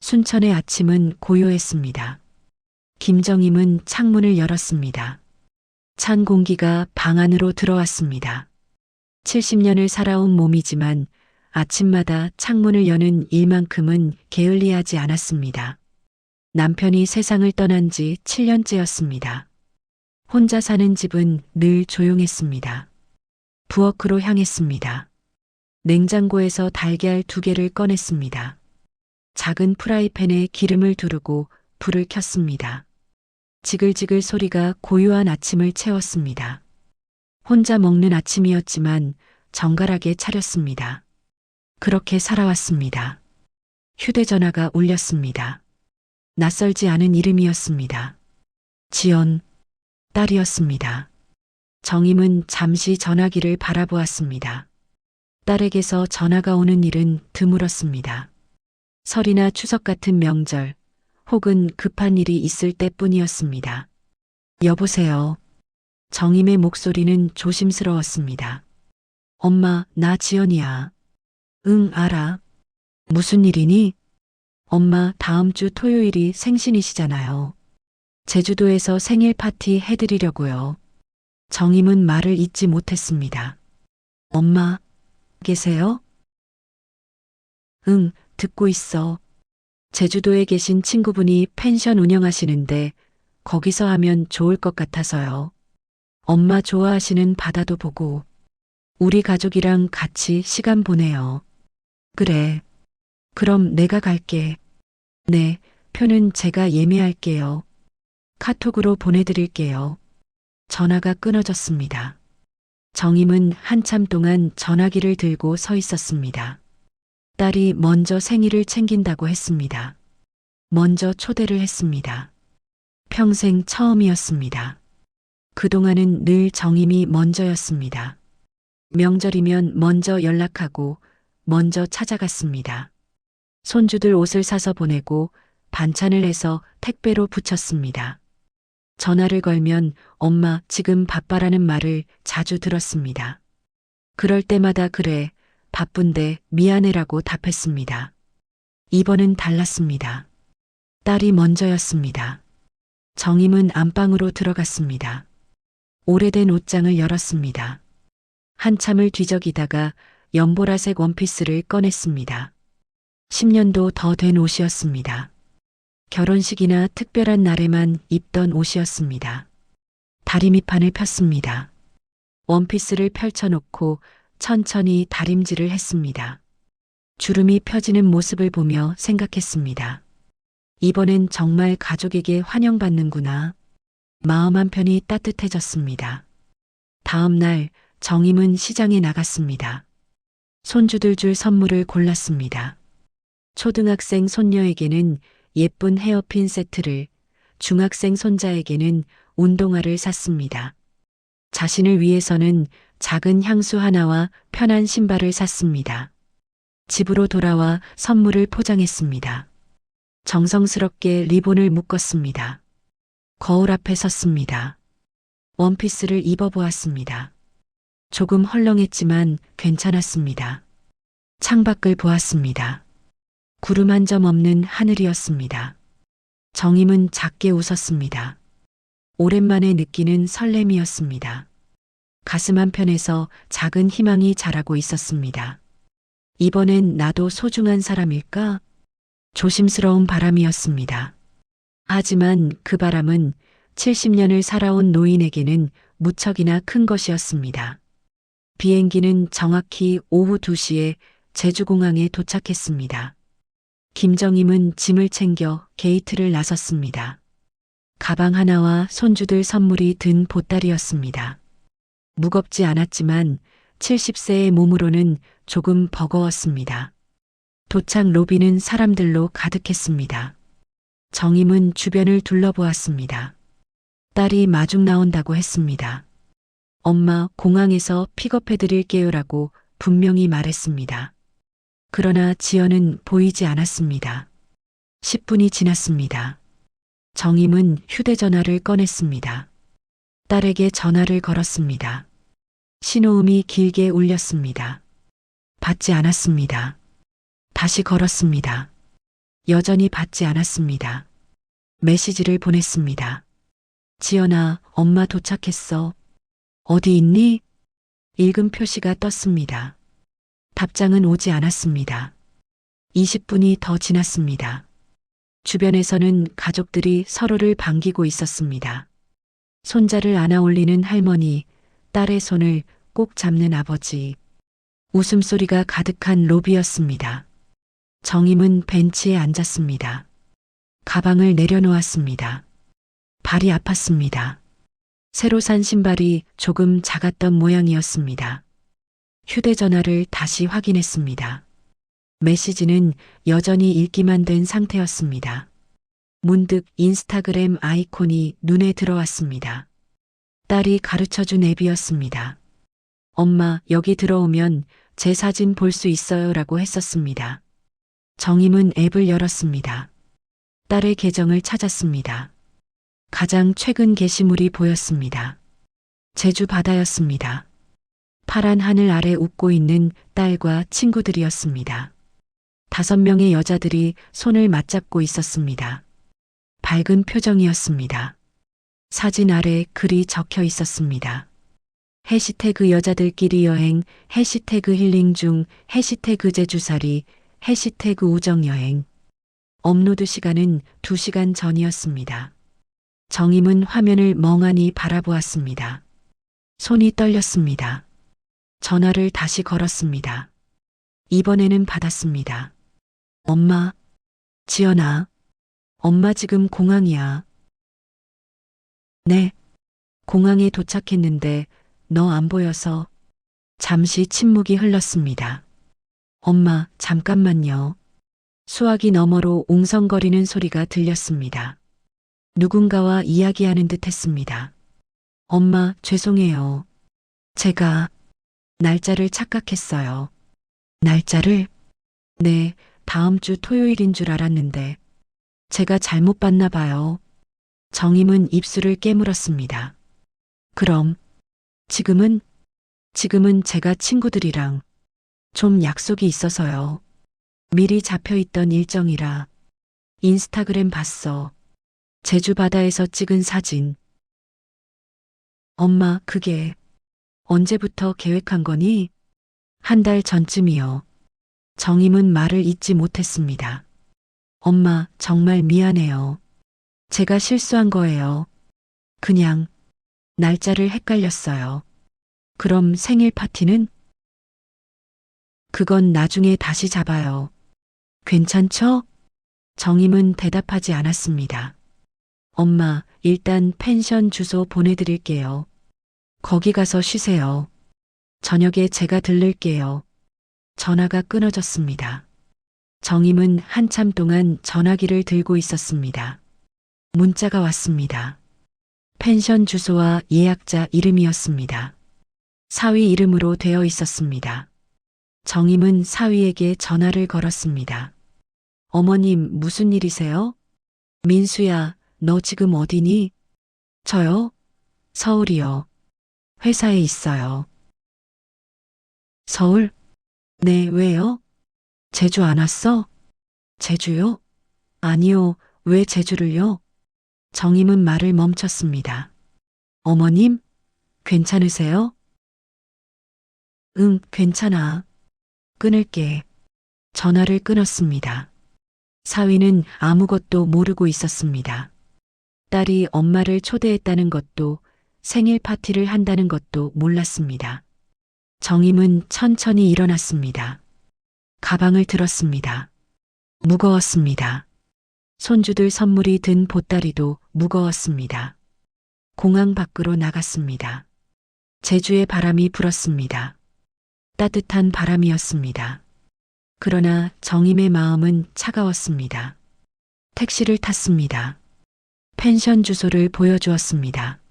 순천의 아침은 고요했습니다. 김정임은 창문을 열었습니다. 찬 공기가 방 안으로 들어왔습니다. 70년을 살아온 몸이지만 아침마다 창문을 여는 일만큼은 게을리하지 않았습니다. 남편이 세상을 떠난 지 7년째였습니다. 혼자 사는 집은 늘 조용했습니다. 부엌으로 향했습니다. 냉장고에서 달걀 2개를 꺼냈습니다. 작은 프라이팬에 기름을 두르고 불을 켰습니다. 지글지글 소리가 고요한 아침을 채웠습니다. 혼자 먹는 아침이었지만 정갈하게 차렸습니다. 그렇게 살아왔습니다. 휴대전화가 울렸습니다. 낯설지 않은 이름이었습니다. 지연, 딸이었습니다. 정임은 잠시 전화기를 바라보았습니다. 딸에게서 전화가 오는 일은 드물었습니다. 설이나 추석 같은 명절, 혹은 급한 일이 있을 때뿐이었습니다. 여보세요. 정임의 목소리는 조심스러웠습니다. 엄마, 나 지연이야. 응, 알아. 무슨 일이니? 엄마, 다음 주 토요일이 생신이시잖아요. 제주도에서 생일 파티 해드리려고요. 정임은 말을 잇지 못했습니다. 엄마, 계세요? 응, 듣고 있어. 제주도에 계신 친구분이 펜션 운영하시는데 거기서 하면 좋을 것 같아서요. 엄마 좋아하시는 바다도 보고 우리 가족이랑 같이 시간 보내요. 그래. 그럼 내가 갈게. 네, 표는 제가 예매할게요. 카톡으로 보내드릴게요. 전화가 끊어졌습니다. 정임은 한참 동안 전화기를 들고 서 있었습니다. 딸이 먼저 생일을 챙긴다고 했습니다. 먼저 초대를 했습니다. 평생 처음이었습니다. 그동안은 늘 정임이 먼저였습니다. 명절이면 먼저 연락하고 먼저 찾아갔습니다. 손주들 옷을 사서 보내고 반찬을 해서 택배로 붙였습니다. 전화를 걸면 엄마 지금 바빠라는 말을 자주 들었습니다. 그럴 때마다 그래, 바쁜데 미안해라고 답했습니다. 이번은 달랐습니다. 딸이 먼저였습니다. 정임은 안방으로 들어갔습니다. 오래된 옷장을 열었습니다. 한참을 뒤적이다가 연보라색 원피스를 꺼냈습니다. 10년도 더 된 옷이었습니다. 결혼식이나 특별한 날에만 입던 옷이었습니다. 다리 밑판을 폈습니다. 원피스를 펼쳐놓고 천천히 다림질을 했습니다. 주름이 펴지는 모습을 보며 생각했습니다. 이번엔 정말 가족에게 환영받는구나. 마음 한편이 따뜻해졌습니다. 다음 날 정임은 시장에 나갔습니다. 손주들 줄 선물을 골랐습니다. 초등학생 손녀에게는 예쁜 헤어핀 세트를, 중학생 손자에게는 운동화를 샀습니다. 자신을 위해서는 작은 향수 하나와 편한 신발을 샀습니다. 집으로 돌아와 선물을 포장했습니다. 정성스럽게 리본을 묶었습니다. 거울 앞에 섰습니다. 원피스를 입어보았습니다. 조금 헐렁했지만 괜찮았습니다. 창밖을 보았습니다. 구름 한 점 없는 하늘이었습니다. 정임은 작게 웃었습니다. 오랜만에 느끼는 설렘이었습니다. 가슴 한편에서 작은 희망이 자라고 있었습니다. 이번엔 나도 소중한 사람일까? 조심스러운 바람이었습니다. 하지만 그 바람은 70년을 살아온 노인에게는 무척이나 큰 것이었습니다. 비행기는 정확히 오후 2시에 제주공항에 도착했습니다. 김정임은 짐을 챙겨 게이트를 나섰습니다. 가방 하나와 손주들 선물이 든 보따리였습니다. 무겁지 않았지만 70세의 몸으로는 조금 버거웠습니다. 도착 로비는 사람들로 가득했습니다. 정임은 주변을 둘러보았습니다. 딸이 마중 나온다고 했습니다. 엄마, 공항에서 픽업해드릴게요라고 분명히 말했습니다. 그러나 지연은 보이지 않았습니다. 10분이 지났습니다. 정임은 휴대전화를 꺼냈습니다. 딸에게 전화를 걸었습니다. 신호음이 길게 울렸습니다. 받지 않았습니다. 다시 걸었습니다. 여전히 받지 않았습니다. 메시지를 보냈습니다. 지연아, 엄마 도착했어. 어디 있니? 읽음 표시가 떴습니다. 답장은 오지 않았습니다. 20분이 더 지났습니다. 주변에서는 가족들이 서로를 반기고 있었습니다. 손자를 안아 올리는 할머니, 딸의 손을 꼭 잡는 아버지. 웃음소리가 가득한 로비였습니다. 정임은 벤치에 앉았습니다. 가방을 내려놓았습니다. 발이 아팠습니다. 새로 산 신발이 조금 작았던 모양이었습니다. 휴대전화를 다시 확인했습니다. 메시지는 여전히 읽기만 된 상태였습니다. 문득 인스타그램 아이콘이 눈에 들어왔습니다. 딸이 가르쳐준 앱이었습니다. 엄마, 여기 들어오면 제 사진 볼 수 있어요 라고 했었습니다. 정임은 앱을 열었습니다. 딸의 계정을 찾았습니다. 가장 최근 게시물이 보였습니다. 제주 바다였습니다. 파란 하늘 아래 웃고 있는 딸과 친구들이었습니다. 5명의 여자들이 손을 맞잡고 있었습니다. 밝은 표정이었습니다. 사진 아래 글이 적혀 있었습니다. 해시태그 여자들끼리 여행, 해시태그 힐링 중, 해시태그 제주살이, 해시태그 우정여행. 업로드 시간은 2시간 전이었습니다. 정임은 화면을 멍하니 바라보았습니다. 손이 떨렸습니다. 전화를 다시 걸었습니다. 이번에는 받았습니다. 엄마, 지연아, 엄마 지금 공항이야. 네, 공항에 도착했는데 너 안 보여서. 잠시 침묵이 흘렀습니다. 엄마, 잠깐만요. 수화기 너머로 웅성거리는 소리가 들렸습니다. 누군가와 이야기하는 듯 했습니다. 엄마, 죄송해요. 제가 날짜를 착각했어요. 날짜를? 네, 다음 주 토요일인 줄 알았는데 제가 잘못 봤나 봐요. 정임은 입술을 깨물었습니다. 그럼 지금은 제가 친구들이랑 좀 약속이 있어서요. 미리 잡혀있던 일정이라. 인스타그램 봤어. 제주 바다에서 찍은 사진. 엄마, 그게 언제부터 계획한 거니? 1달 전쯤이요. 정임은 말을 잇지 못했습니다. 엄마, 정말 미안해요. 제가 실수한 거예요. 그냥 날짜를 헷갈렸어요. 그럼 생일 파티는? 그건 나중에 다시 잡아요. 괜찮죠? 정임은 대답하지 않았습니다. 엄마, 일단 펜션 주소 보내드릴게요. 거기 가서 쉬세요. 저녁에 제가 들를게요. 전화가 끊어졌습니다. 정임은 한참 동안 전화기를 들고 있었습니다. 문자가 왔습니다. 펜션 주소와 예약자 이름이었습니다. 사위 이름으로 되어 있었습니다. 정임은 사위에게 전화를 걸었습니다. 어머님, 무슨 일이세요? 민수야, 너 지금 어디니? 저요? 서울이요. 회사에 있어요. 서울? 네, 왜요? 제주 안 왔어? 제주요? 아니요, 왜 제주를요? 정임은 말을 멈췄습니다. 어머님, 괜찮으세요? 응, 괜찮아. 끊을게. 전화를 끊었습니다. 사위는 아무것도 모르고 있었습니다. 딸이 엄마를 초대했다는 것도 생일 파티를 한다는 것도 몰랐습니다. 정임은 천천히 일어났습니다. 가방을 들었습니다. 무거웠습니다. 손주들 선물이 든 보따리도 무거웠습니다. 공항 밖으로 나갔습니다. 제주의 바람이 불었습니다. 따뜻한 바람이었습니다. 그러나 정임의 마음은 차가웠습니다. 택시를 탔습니다. 펜션 주소를 보여주었습니다.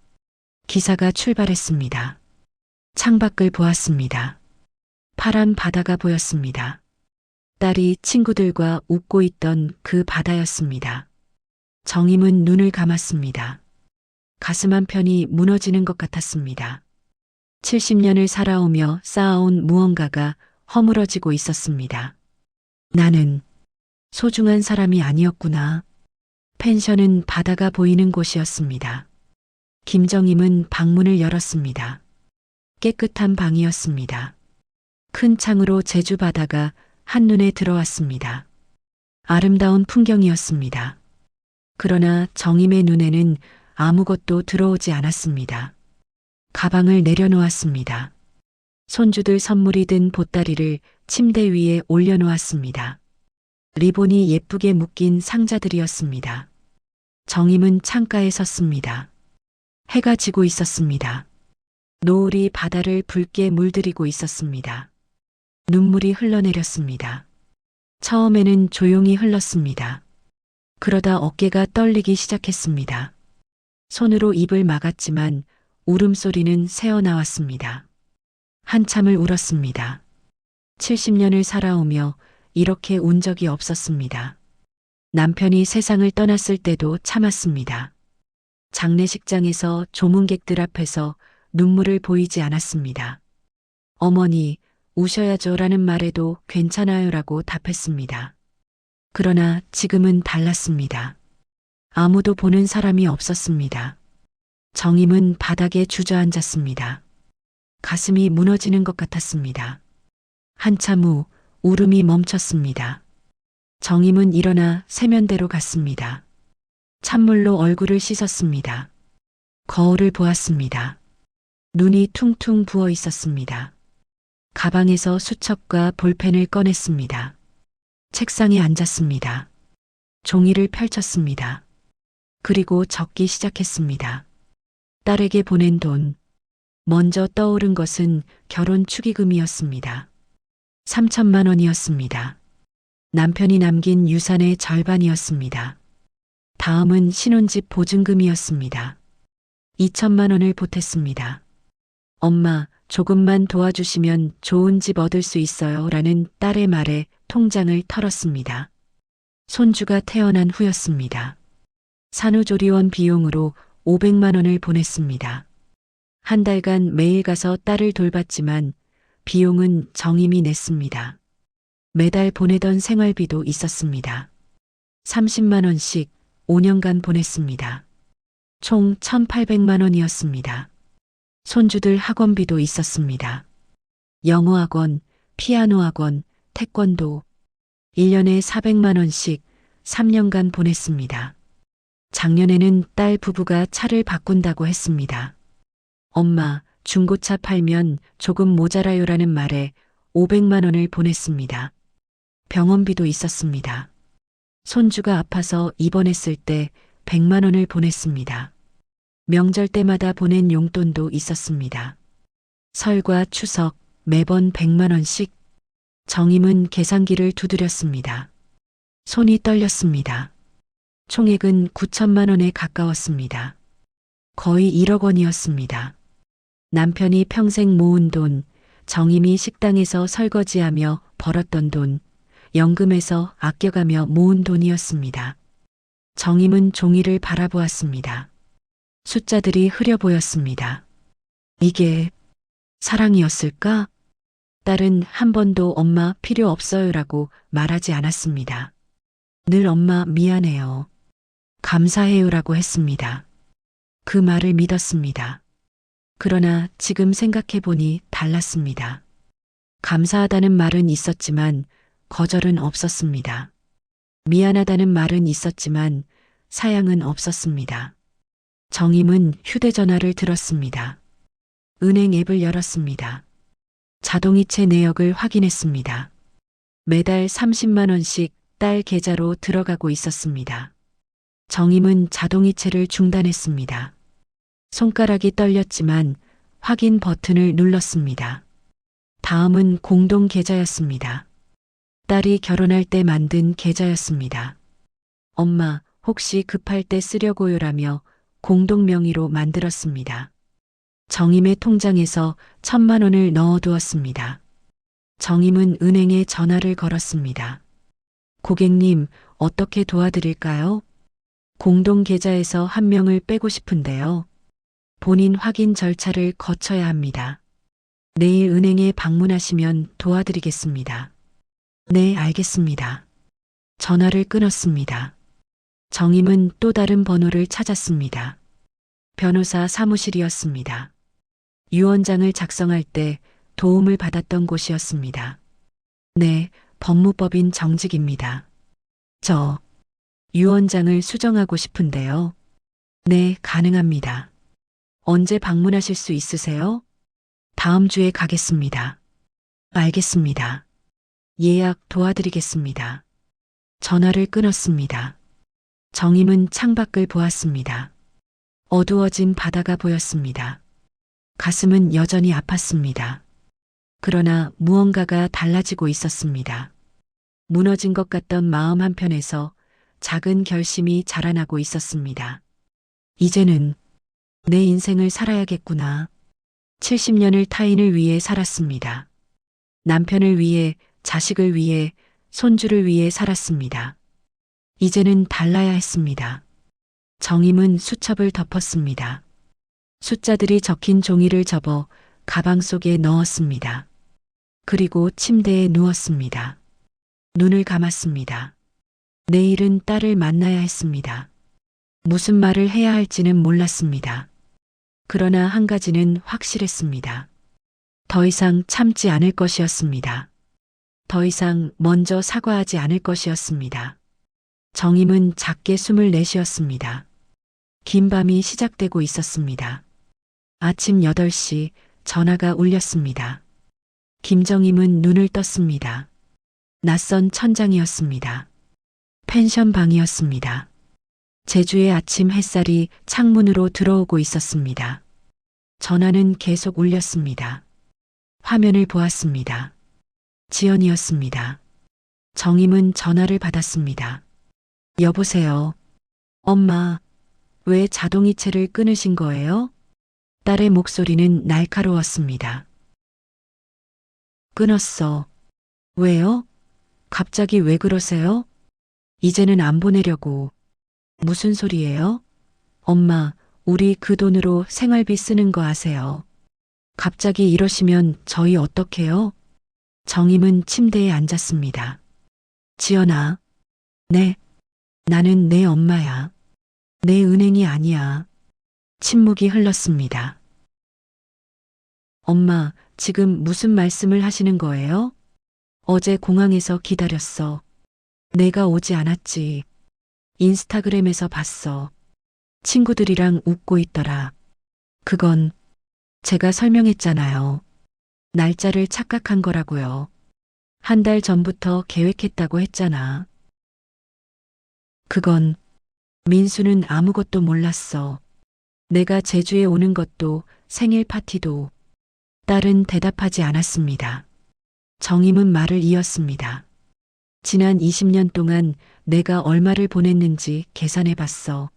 기사가 출발했습니다. 창밖을 보았습니다. 파란 바다가 보였습니다. 딸이 친구들과 웃고 있던 그 바다였습니다. 정임은 눈을 감았습니다. 가슴 한편이 무너지는 것 같았습니다. 70년을 살아오며 쌓아온 무언가가 허물어지고 있었습니다. 나는 소중한 사람이 아니었구나. 펜션은 바다가 보이는 곳이었습니다. 김정임은 방문을 열었습니다. 깨끗한 방이었습니다. 큰 창으로 제주 바다가 한눈에 들어왔습니다. 아름다운 풍경이었습니다. 그러나 정임의 눈에는 아무것도 들어오지 않았습니다. 가방을 내려놓았습니다. 손주들 선물이 든 보따리를 침대 위에 올려놓았습니다. 리본이 예쁘게 묶인 상자들이었습니다. 정임은 창가에 섰습니다. 해가 지고 있었습니다. 노을이 바다를 붉게 물들이고 있었습니다. 눈물이 흘러내렸습니다. 처음에는 조용히 흘렀습니다. 그러다 어깨가 떨리기 시작했습니다. 손으로 입을 막았지만 울음소리는 새어나왔습니다. 한참을 울었습니다. 70년을 살아오며 이렇게 운 적이 없었습니다. 남편이 세상을 떠났을 때도 참았습니다. 장례식장에서 조문객들 앞에서 눈물을 보이지 않았습니다. 어머니, 우셔야죠라는 말에도 괜찮아요라고 답했습니다. 그러나 지금은 달랐습니다. 아무도 보는 사람이 없었습니다. 정임은 바닥에 주저앉았습니다. 가슴이 무너지는 것 같았습니다. 한참 후 울음이 멈췄습니다. 정임은 일어나 세면대로 갔습니다. 찬물로 얼굴을 씻었습니다. 거울을 보았습니다. 눈이 퉁퉁 부어 있었습니다. 가방에서 수첩과 볼펜을 꺼냈습니다. 책상에 앉았습니다. 종이를 펼쳤습니다. 그리고 적기 시작했습니다. 딸에게 보낸 돈. 먼저 떠오른 것은 결혼 축의금이었습니다. 3천만 원이었습니다. 남편이 남긴 유산의 절반이었습니다. 다음은 신혼집 보증금이었습니다. 2천만 원을 보탰습니다. 엄마, 조금만 도와주시면 좋은 집 얻을 수 있어요. 라는 딸의 말에 통장을 털었습니다. 손주가 태어난 후였습니다. 산후조리원 비용으로 500만 원을 보냈습니다. 한 달간 매일 가서 딸을 돌봤지만 비용은 정임이 냈습니다. 매달 보내던 생활비도 있었습니다. 30만 원씩 5년간 보냈습니다. 총 1,800만 원이었습니다. 손주들 학원비도 있었습니다. 영어학원, 피아노학원, 태권도 1년에 400만 원씩 3년간 보냈습니다. 작년에는 딸 부부가 차를 바꾼다고 했습니다. 엄마, 중고차 팔면 조금 모자라요라는 말에 500만 원을 보냈습니다. 병원비도 있었습니다. 손주가 아파서 입원했을 때 100만 원을 보냈습니다. 명절 때마다 보낸 용돈도 있었습니다. 설과 추석 매번 100만 원씩. 정임은 계산기를 두드렸습니다. 손이 떨렸습니다. 총액은 9천만 원에 가까웠습니다. 거의 1억 원이었습니다. 남편이 평생 모은 돈, 정임이 식당에서 설거지하며 벌었던 돈, 연금에서 아껴가며 모은 돈이었습니다. 정임은 종이를 바라보았습니다. 숫자들이 흐려 보였습니다. 이게 사랑이었을까? 딸은 한 번도 엄마 필요 없어요라고 말하지 않았습니다. 늘 엄마 미안해요. 감사해요라고 했습니다. 그 말을 믿었습니다. 그러나 지금 생각해보니 달랐습니다. 감사하다는 말은 있었지만 거절은 없었습니다. 미안하다는 말은 있었지만 사양은 없었습니다. 정임은 휴대전화를 들었습니다. 은행 앱을 열었습니다. 자동이체 내역을 확인했습니다. 매달 30만 원씩 딸 계좌로 들어가고 있었습니다. 정임은 자동이체를 중단했습니다. 손가락이 떨렸지만 확인 버튼을 눌렀습니다. 다음은 공동 계좌였습니다. 딸이 결혼할 때 만든 계좌였습니다. 엄마, 혹시 급할 때 쓰려고요라며 공동 명의로 만들었습니다. 정임의 통장에서 1,000만 원을 넣어두었습니다. 정임은 은행에 전화를 걸었습니다. 고객님, 어떻게 도와드릴까요? 공동 계좌에서 한 명을 빼고 싶은데요. 본인 확인 절차를 거쳐야 합니다. 내일 은행에 방문하시면 도와드리겠습니다. 네, 알겠습니다. 전화를 끊었습니다. 정임은 또 다른 번호를 찾았습니다. 변호사 사무실이었습니다. 유언장을 작성할 때 도움을 받았던 곳이었습니다. 네, 법무법인 정직입니다. 저 유언장을 수정하고 싶은데요. 네, 가능합니다. 언제 방문하실 수 있으세요? 다음 주에 가겠습니다. 알겠습니다. 예약 도와드리겠습니다. 전화를 끊었습니다. 정임은 창밖을 보았습니다. 어두워진 바다가 보였습니다. 가슴은 여전히 아팠습니다. 그러나 무언가가 달라지고 있었습니다. 무너진 것 같던 마음 한편에서 작은 결심이 자라나고 있었습니다. 이제는 내 인생을 살아야겠구나. 70년을 타인을 위해 살았습니다. 남편을 위해, 자식을 위해, 손주를 위해 살았습니다. 이제는 달라야 했습니다. 정임은 수첩을 덮었습니다. 숫자들이 적힌 종이를 접어 가방 속에 넣었습니다. 그리고 침대에 누웠습니다. 눈을 감았습니다. 내일은 딸을 만나야 했습니다. 무슨 말을 해야 할지는 몰랐습니다. 그러나 한 가지는 확실했습니다. 더 이상 참지 않을 것이었습니다. 더 이상 먼저 사과하지 않을 것이었습니다. 정임은 작게 숨을 내쉬었습니다. 긴 밤이 시작되고 있었습니다. 아침 8시 전화가 울렸습니다. 김정임은 눈을 떴습니다. 낯선 천장이었습니다. 펜션 방이었습니다. 제주의 아침 햇살이 창문으로 들어오고 있었습니다. 전화는 계속 울렸습니다. 화면을 보았습니다. 지연이었습니다. 정임은 전화를 받았습니다. 여보세요. 엄마, 왜 자동이체를 끊으신 거예요? 딸의 목소리는 날카로웠습니다. 끊었어. 왜요? 갑자기 왜 그러세요? 이제는 안 보내려고. 무슨 소리예요? 엄마, 우리 그 돈으로 생활비 쓰는 거 아세요? 갑자기 이러시면 저희 어떡해요? 정임은 침대에 앉았습니다. 지연아. 네. 나는 내 엄마야. 내 은행이 아니야. 침묵이 흘렀습니다. 엄마, 지금 무슨 말씀을 하시는 거예요? 어제 공항에서 기다렸어. 내가 오지 않았지. 인스타그램에서 봤어. 친구들이랑 웃고 있더라. 그건 제가 설명했잖아요. 날짜를 착각한 거라고요. 한 달 전부터 계획했다고 했잖아. 그건 민수는 아무것도 몰랐어. 내가 제주에 오는 것도 생일 파티도. 딸은 대답하지 않았습니다. 정임은 말을 이었습니다. 지난 20년 동안 내가 얼마를 보냈는지 계산해 봤어.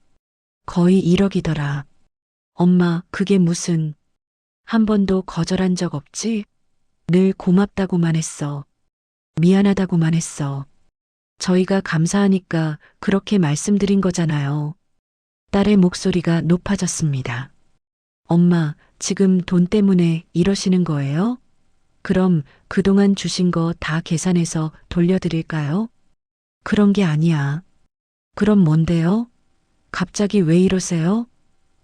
거의 1억이더라. 엄마, 그게 무슨. 한 번도 거절한 적 없지? 늘 고맙다고만 했어. 미안하다고만 했어. 저희가 감사하니까 그렇게 말씀드린 거잖아요. 딸의 목소리가 높아졌습니다. 엄마, 지금 돈 때문에 이러시는 거예요? 그럼 그동안 주신 거 다 계산해서 돌려드릴까요? 그런 게 아니야. 그럼 뭔데요? 갑자기 왜 이러세요?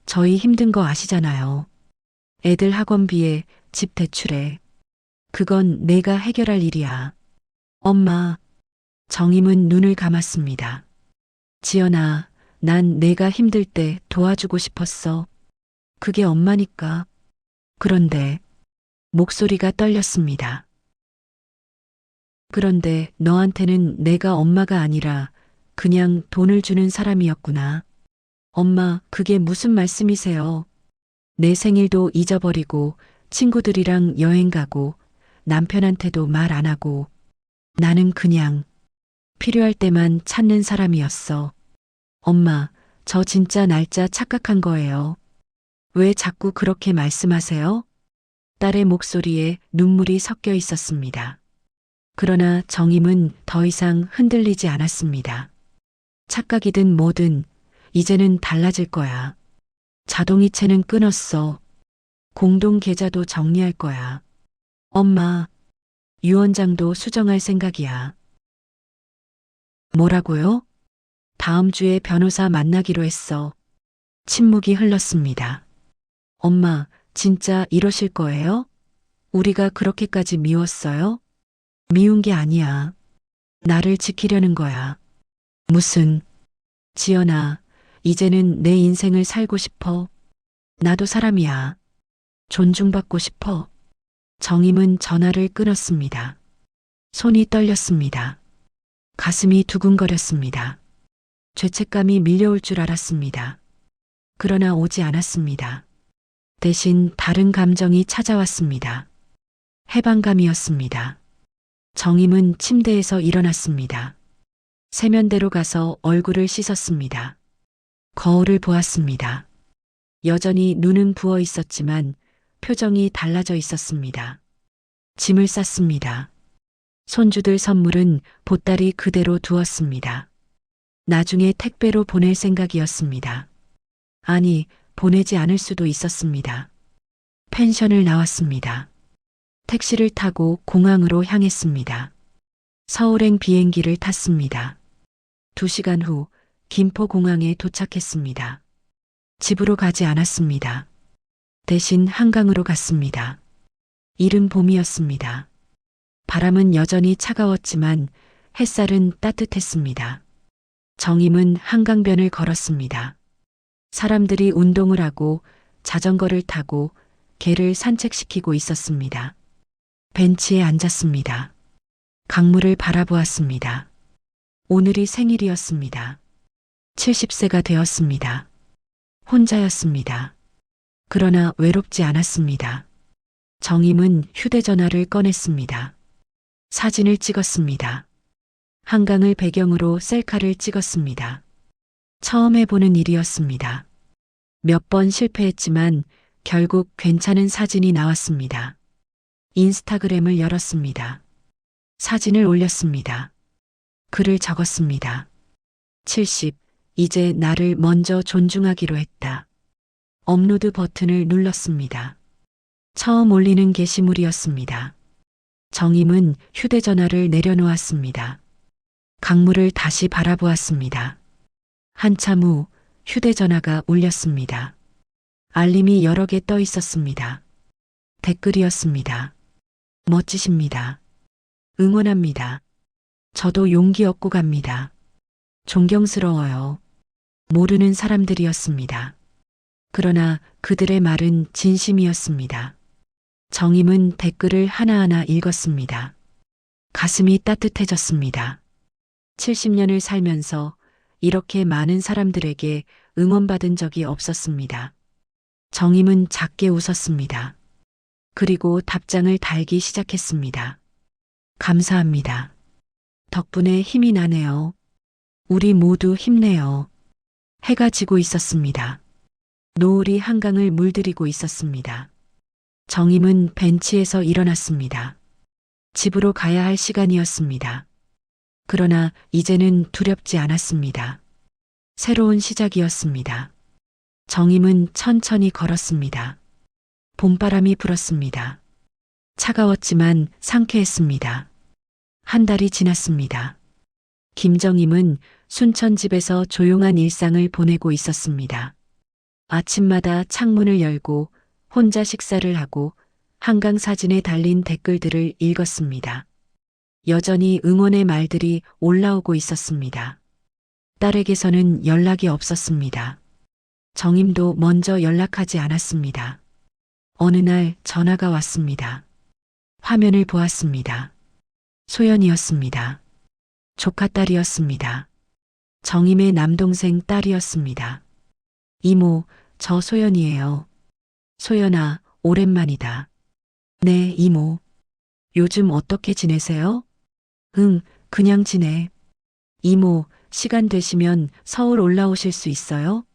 저희 힘든 거 아시잖아요. 애들 학원비에, 집 대출에. 그건 내가 해결할 일이야. 엄마. 정임은 눈을 감았습니다. 지연아, 난 내가 힘들 때 도와주고 싶었어. 그게 엄마니까. 그런데 목소리가 떨렸습니다. 그런데 너한테는 내가 엄마가 아니라 그냥 돈을 주는 사람이었구나. 엄마, 그게 무슨 말씀이세요? 내 생일도 잊어버리고 친구들이랑 여행 가고 남편한테도 말 안 하고 나는 그냥 필요할 때만 찾는 사람이었어. 엄마, 저 진짜 날짜 착각한 거예요. 왜 자꾸 그렇게 말씀하세요? 딸의 목소리에 눈물이 섞여 있었습니다. 그러나 정임은 더 이상 흔들리지 않았습니다. 착각이든 뭐든 이제는 달라질 거야. 자동이체는 끊었어. 공동 계좌도 정리할 거야. 엄마, 유언장도 수정할 생각이야. 뭐라고요? 다음 주에 변호사 만나기로 했어. 침묵이 흘렀습니다. 엄마, 진짜 이러실 거예요? 우리가 그렇게까지 미웠어요? 미운 게 아니야. 나를 지키려는 거야. 무슨, 지연아, 이제는 내 인생을 살고 싶어. 나도 사람이야. 존중받고 싶어. 정임은 전화를 끊었습니다. 손이 떨렸습니다. 가슴이 두근거렸습니다. 죄책감이 밀려올 줄 알았습니다. 그러나 오지 않았습니다. 대신 다른 감정이 찾아왔습니다. 해방감이었습니다. 정임은 침대에서 일어났습니다. 세면대로 가서 얼굴을 씻었습니다. 거울을 보았습니다. 여전히 눈은 부어 있었지만 표정이 달라져 있었습니다. 짐을 쌌습니다. 손주들 선물은 보따리 그대로 두었습니다. 나중에 택배로 보낼 생각이었습니다. 아니, 보내지 않을 수도 있었습니다. 펜션을 나왔습니다. 택시를 타고 공항으로 향했습니다. 서울행 비행기를 탔습니다. 2시간 후 김포공항에 도착했습니다. 집으로 가지 않았습니다. 대신 한강으로 갔습니다. 이른 봄이었습니다. 바람은 여전히 차가웠지만 햇살은 따뜻했습니다. 정임은 한강변을 걸었습니다. 사람들이 운동을 하고 자전거를 타고 개를 산책시키고 있었습니다. 벤치에 앉았습니다. 강물을 바라보았습니다. 오늘이 생일이었습니다. 70세가 되었습니다. 혼자였습니다. 그러나 외롭지 않았습니다. 정임은 휴대전화를 꺼냈습니다. 사진을 찍었습니다. 한강을 배경으로 셀카를 찍었습니다. 처음 해보는 일이었습니다. 몇 번 실패했지만 결국 괜찮은 사진이 나왔습니다. 인스타그램을 열었습니다. 사진을 올렸습니다. 글을 적었습니다. 70. 이제 나를 먼저 존중하기로 했다. 업로드 버튼을 눌렀습니다. 처음 올리는 게시물이었습니다. 정임은 휴대전화를 내려놓았습니다. 강물을 다시 바라보았습니다. 한참 후 휴대전화가 울렸습니다. 알림이 여러 개 떠 있었습니다. 댓글이었습니다. 멋지십니다. 응원합니다. 저도 용기 얻고 갑니다. 존경스러워요. 모르는 사람들이었습니다. 그러나 그들의 말은 진심이었습니다. 정임은 댓글을 하나하나 읽었습니다. 가슴이 따뜻해졌습니다. 70년을 살면서 이렇게 많은 사람들에게 응원받은 적이 없었습니다. 정임은 작게 웃었습니다. 그리고 답장을 달기 시작했습니다. 감사합니다. 덕분에 힘이 나네요. 우리 모두 힘내요. 해가 지고 있었습니다. 노을이 한강을 물들이고 있었습니다. 정임은 벤치에서 일어났습니다. 집으로 가야 할 시간이었습니다. 그러나 이제는 두렵지 않았습니다. 새로운 시작이었습니다. 정임은 천천히 걸었습니다. 봄바람이 불었습니다. 차가웠지만 상쾌했습니다. 한 달이 지났습니다. 김정임은 순천집에서 조용한 일상을 보내고 있었습니다. 아침마다 창문을 열고 혼자 식사를 하고 한강 사진에 달린 댓글들을 읽었습니다. 여전히 응원의 말들이 올라오고 있었습니다. 딸에게서는 연락이 없었습니다. 정임도 먼저 연락하지 않았습니다. 어느 날 전화가 왔습니다. 화면을 보았습니다. 소연이었습니다. 조카딸이었습니다. 정임의 남동생 딸이었습니다. 이모, 저 소연이에요. 소연아, 오랜만이다. 네, 이모. 요즘 어떻게 지내세요? 응, 그냥 지내. 이모, 시간 되시면 서울 올라오실 수 있어요?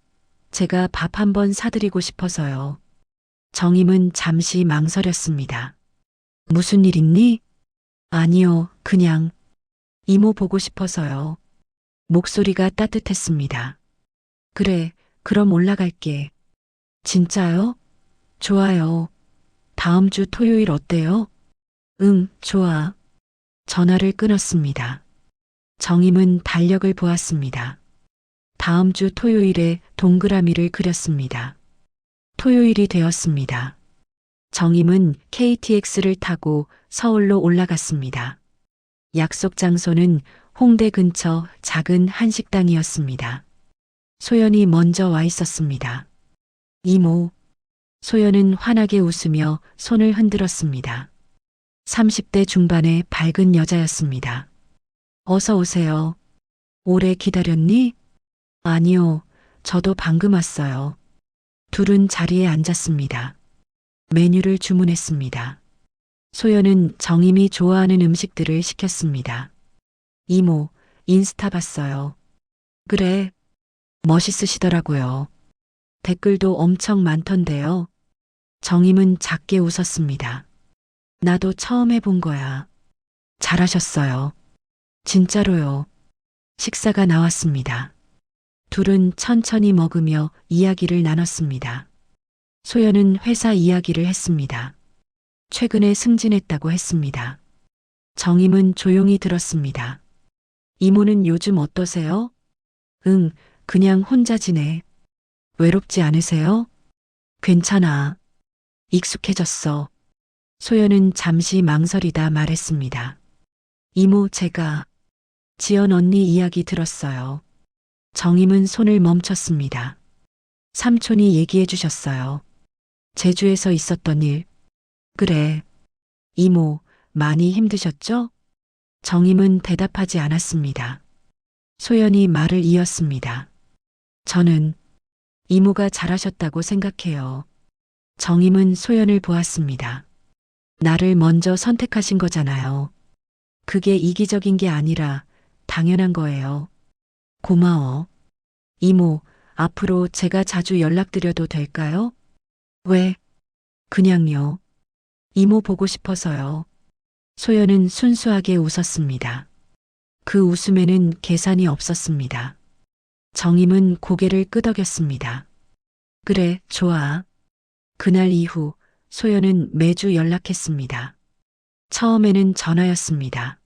제가 밥 한번 사드리고 싶어서요. 정임은 잠시 망설였습니다. 무슨 일 있니? 아니요, 그냥. 이모 보고 싶어서요. 목소리가 따뜻했습니다. 그래, 그럼 올라갈게. 진짜요? 좋아요. 다음 주 토요일 어때요? 응, 좋아. 전화를 끊었습니다. 정임은 달력을 보았습니다. 다음 주 토요일에 동그라미를 그렸습니다. 토요일이 되었습니다. 정임은 KTX를 타고 서울로 올라갔습니다. 약속 장소는 홍대 근처 작은 한식당이었습니다. 소연이 먼저 와 있었습니다. 이모. 소연은 환하게 웃으며 손을 흔들었습니다. 30대 중반의 밝은 여자였습니다. 어서 오세요. 오래 기다렸니? 아니요, 저도 방금 왔어요. 둘은 자리에 앉았습니다. 메뉴를 주문했습니다. 소연은 정임이 좋아하는 음식들을 시켰습니다. 이모, 인스타 봤어요. 그래, 멋있으시더라고요. 댓글도 엄청 많던데요. 정임은 작게 웃었습니다. 나도 처음 해본 거야. 잘하셨어요. 진짜로요. 식사가 나왔습니다. 둘은 천천히 먹으며 이야기를 나눴습니다. 소연은 회사 이야기를 했습니다. 최근에 승진했다고 했습니다. 정임은 조용히 들었습니다. 이모는 요즘 어떠세요? 응, 그냥 혼자 지내. 외롭지 않으세요? 괜찮아. 익숙해졌어. 소연은 잠시 망설이다 말했습니다. 이모, 제가 지연 언니 이야기 들었어요. 정임은 손을 멈췄습니다. 삼촌이 얘기해 주셨어요. 제주에서 있었던 일. 그래. 이모, 많이 힘드셨죠? 정임은 대답하지 않았습니다. 소연이 말을 이었습니다. 저는 이모가 잘하셨다고 생각해요. 정임은 소연을 보았습니다. 나를 먼저 선택하신 거잖아요. 그게 이기적인 게 아니라 당연한 거예요. 고마워. 이모, 앞으로 제가 자주 연락드려도 될까요? 왜? 그냥요. 이모 보고 싶어서요. 소연은 순수하게 웃었습니다. 그 웃음에는 계산이 없었습니다. 정임은 고개를 끄덕였습니다. 그래, 좋아. 그날 이후 소연은 매주 연락했습니다. 처음에는 전화였습니다.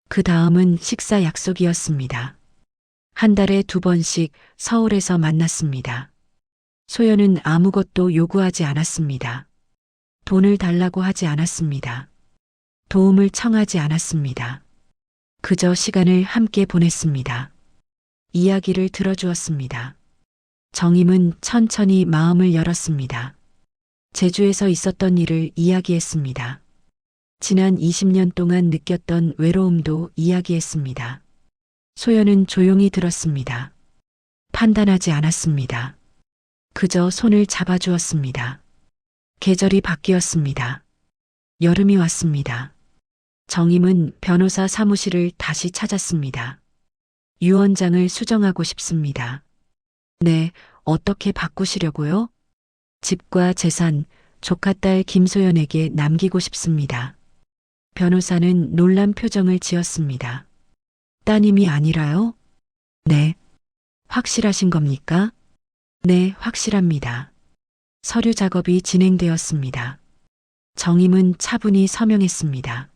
그 다음은 식사 약속이었습니다. 한 달에 2번씩 서울에서 만났습니다. 소연은 아무것도 요구하지 않았습니다. 돈을 달라고 하지 않았습니다. 도움을 청하지 않았습니다. 그저 시간을 함께 보냈습니다. 이야기를 들어주었습니다. 정임은 천천히 마음을 열었습니다. 제주에서 있었던 일을 이야기했습니다. 지난 20년 동안 느꼈던 외로움도 이야기했습니다. 소연은 조용히 들었습니다. 판단하지 않았습니다. 그저 손을 잡아주었습니다. 계절이 바뀌었습니다. 여름이 왔습니다. 정임은 변호사 사무실을 다시 찾았습니다. 유언장을 수정하고 싶습니다. 네, 어떻게 바꾸시려고요? 집과 재산, 조카딸 김소연에게 남기고 싶습니다. 변호사는 놀란 표정을 지었습니다. 따님이 아니라요? 네. 확실하신 겁니까? 네, 확실합니다. 서류 작업이 진행되었습니다. 정임은 차분히 서명했습니다.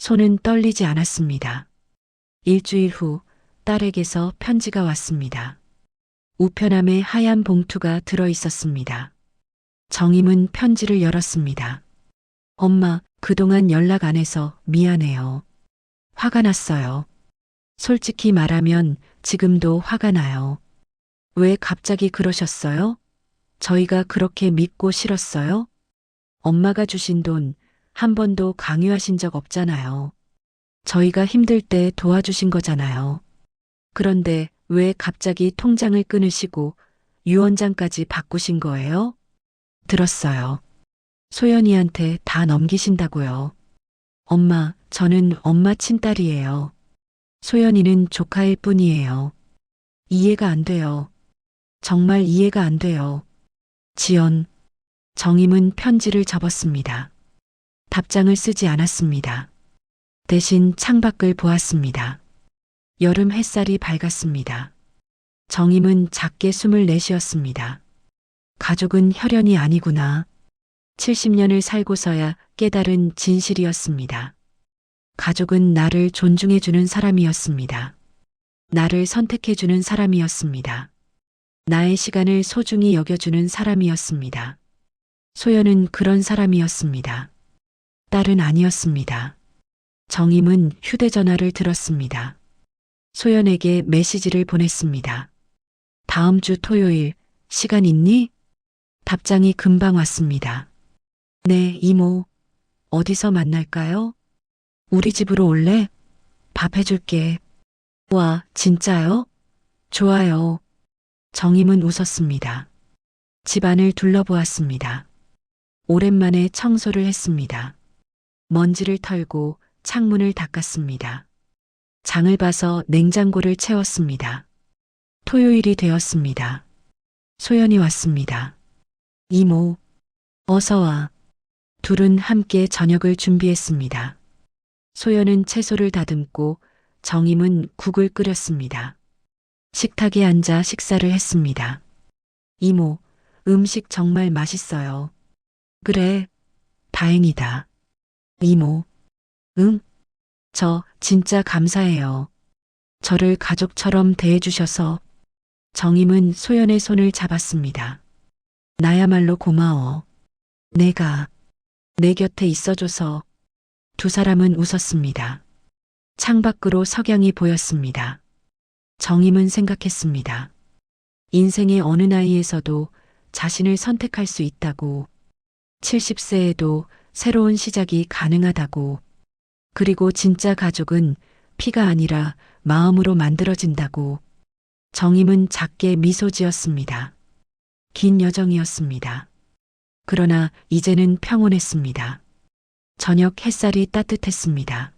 손은 떨리지 않았습니다. 일주일 후 딸에게서 편지가 왔습니다. 우편함에 하얀 봉투가 들어 있었습니다. 정임은 편지를 열었습니다. 엄마, 그동안 연락 안 해서 미안해요. 화가 났어요. 솔직히 말하면 지금도 화가 나요. 왜 갑자기 그러셨어요? 저희가 그렇게 믿고 싫었어요? 엄마가 주신 돈 한 번도 강요하신 적 없잖아요. 저희가 힘들 때 도와주신 거잖아요. 그런데 왜 갑자기 통장을 끊으시고 유언장까지 바꾸신 거예요? 들었어요. 소연이한테 다 넘기신다고요. 엄마, 저는 엄마 친딸이에요. 소연이는 조카일 뿐이에요. 이해가 안 돼요. 정말 이해가 안 돼요. 지연. 정임은 편지를 접었습니다. 답장을 쓰지 않았습니다. 대신 창밖을 보았습니다. 여름 햇살이 밝았습니다. 정임은 작게 숨을 내쉬었습니다. 가족은 혈연이 아니구나. 70년을 살고서야 깨달은 진실이었습니다. 가족은 나를 존중해주는 사람이었습니다. 나를 선택해주는 사람이었습니다. 나의 시간을 소중히 여겨주는 사람이었습니다. 소연은 그런 사람이었습니다. 딸은 아니었습니다. 정임은 휴대전화를 들었습니다. 소연에게 메시지를 보냈습니다. 다음 주 토요일, 시간 있니? 답장이 금방 왔습니다. 네, 이모. 어디서 만날까요? 우리 집으로 올래? 밥 해줄게. 와, 진짜요? 좋아요. 정임은 웃었습니다. 집안을 둘러보았습니다. 오랜만에 청소를 했습니다. 먼지를 털고 창문을 닦았습니다. 장을 봐서 냉장고를 채웠습니다. 토요일이 되었습니다. 소연이 왔습니다. 이모, 어서 와. 둘은 함께 저녁을 준비했습니다. 소연은 채소를 다듬고 정임은 국을 끓였습니다. 식탁에 앉아 식사를 했습니다. 이모, 음식 정말 맛있어요. 그래, 다행이다. 이모, 응? 저 진짜 감사해요. 저를 가족처럼 대해주셔서. 정임은 소연의 손을 잡았습니다. 나야말로 고마워. 내가 내 곁에 있어줘서. 두 사람은 웃었습니다. 창밖으로 석양이 보였습니다. 정임은 생각했습니다. 인생의 어느 나이에서도 자신을 선택할 수 있다고. 70세에도 새로운 시작이 가능하다고. 그리고 진짜 가족은 피가 아니라 마음으로 만들어진다고. 정임은 작게 미소 지었습니다. 긴 여정이었습니다. 그러나 이제는 평온했습니다. 저녁 햇살이 따뜻했습니다.